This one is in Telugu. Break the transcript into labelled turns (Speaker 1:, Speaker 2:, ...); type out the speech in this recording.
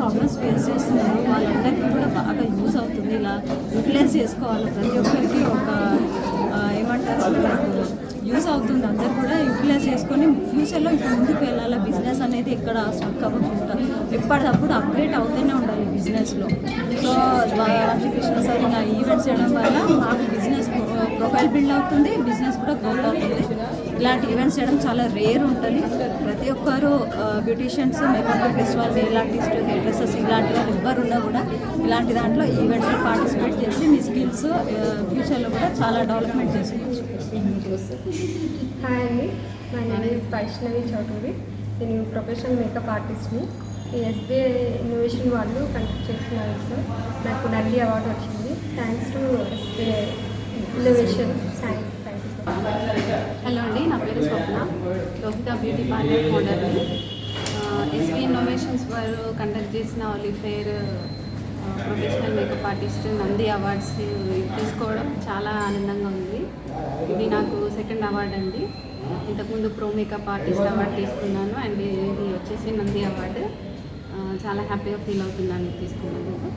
Speaker 1: ప్రాబ్లమ్స్ ఫేస్ చేస్తున్నారో వాళ్ళందరికీ కూడా బాగా యూజ్ అవుతుంది. ఇలా యూటిలైజ్ చేసుకోవాలి. ప్రతి ఒక్కరికి ఒక ఏమంటారు యూజ్ అవుతుంది. అందరు కూడా యూటిలైజ్ చేసుకొని ఫ్యూచర్లో ఇంకా ముందుకు వెళ్ళాలి. బిజినెస్ అనేది ఎక్కడ స్టక్ అవ్వకుండా ఎప్పటికప్పుడు అప్డేట్ అవుతూనే ఉండాలి బిజినెస్లో. సో రామకృష్ణ సార్ ఇలా ఈవెంట్స్ చేయడం వల్ల మాకు బిజినెస్ ప్రొఫైల్ బిల్డ్ అవుతుంది, బిజినెస్ కూడా గ్రోత్ అవుతుంది. ఇలాంటి ఈవెంట్స్ చేయడం చాలా రేర్ ఉంటుంది. ప్రతి ఒక్కరు బ్యూటీషియన్స్, మేకప్ ఆర్టిస్ట్, వాళ్ళు నెయిల్ ఆర్టిస్ట్, హెయిర్ డ్రెస్సెస్ ఇలాంటి వాళ్ళు ఎవ్వరున్నా కూడా ఇలాంటి దాంట్లో ఈవెంట్స్లో పార్టిసిపేట్ చేసి మీ స్కిల్స్ ఫ్యూచర్లో కూడా చాలా డెవలప్మెంట్ చేసుకోవచ్చు.
Speaker 2: హాయ్ అండి, నా నేమ్ వైష్ణవి చౌటూరి. నేను ప్రొఫెషనల్ మేకప్ ఆర్టిస్ట్ని. ఈ ఎస్బీఐ ఇన్నోవేషన్ వాళ్ళు కండక్ట్ చేస్తున్నారు సార్. నాకు నంది అవార్డు వచ్చింది. Thanks to SBI innovation. Thank you.
Speaker 3: Hello అండి, నా పేరు స్వప్న, లోహిత బ్యూటీ పార్లర్ ఓనర్ని. ఎస్బీఐ ఇన్నోవేషన్స్ వారు కండక్ట్ చేసిన ఆలిఫేర్ professional makeup artist Nandi awards తీసుకోవడం చాలా ఆనందంగా ఉంది. ఇది నాకు సెకండ్ అవార్డు అండి. ఇంతకుముందు ప్రో మేకప్ ఆర్టిస్ట్ అవార్డు తీసుకున్నాను అండ్ ఇది వచ్చేసి నంది అవార్డు. చాలా హ్యాపీగా ఫీల్ అవుతున్నాను తీసుకున్నాను.